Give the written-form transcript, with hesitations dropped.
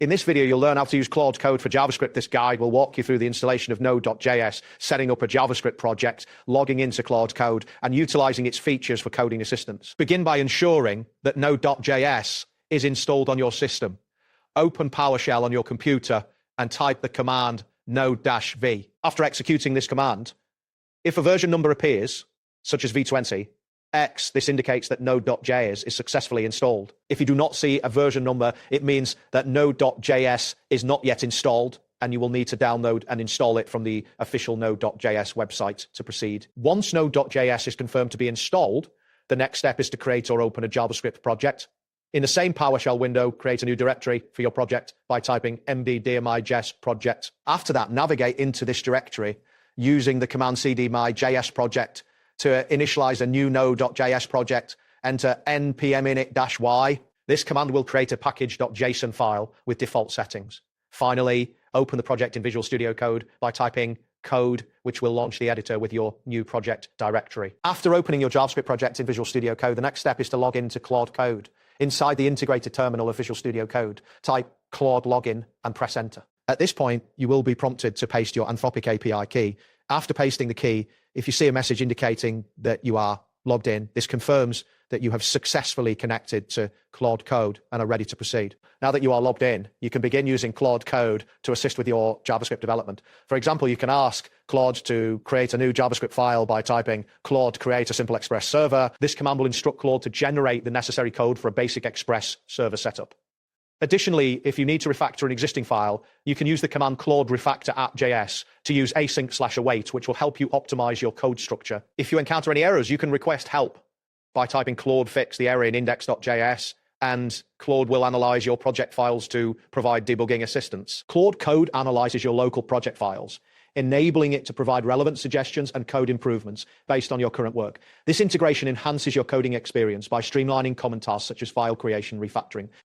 In this video, you'll learn how to use Claude Code for JavaScript. This guide will walk you through the installation of Node.js, setting up a JavaScript project, logging into Claude Code, and utilizing its features for coding assistance. Begin by ensuring that Node.js is installed on your system. Open PowerShell on your computer and type the command node-v. After executing this command, if a version number appears, such as v20, X, this indicates that Node.js is successfully installed. If you do not see a version number, it means that Node.js is not yet installed, and you will need to download and install it from the official Node.js website to proceed. Once Node.js is confirmed to be installed, the next step is to create or open a JavaScript project. In the same PowerShell window, create a new directory for your project by typing md-dir-my-js project. After that, navigate into this directory using the command cd my.js project. To initialize a new Node.js project, enter npm-init-y. This command will create a package.json file with default settings. Finally, open the project in Visual Studio Code by typing code, which will launch the editor with your new project directory. After opening your JavaScript project in Visual Studio Code, the next step is to log into Claude Code. Inside the integrated terminal of Visual Studio Code, type Claude login and press enter. At this point, you will be prompted to paste your Anthropic API key. After pasting the key, if you see a message indicating that you are logged in, this confirms that you have successfully connected to Claude Code and are ready to proceed. Now that you are logged in, you can begin using Claude Code to assist with your JavaScript development. For example, you can ask Claude to create a new JavaScript file by typing Claude create a simple Express server. This command will instruct Claude to generate the necessary code for a basic Express server setup. Additionally, if you need to refactor an existing file, you can use the command Claude refactor app.js to use async/await, which will help you optimize your code structure. If you encounter any errors, you can request help by typing Claude fix the error in index.js, and Claude will analyze your project files to provide debugging assistance. Claude Code analyzes your local project files, enabling it to provide relevant suggestions and code improvements based on your current work. This integration enhances your coding experience by streamlining common tasks such as file creation and refactoring.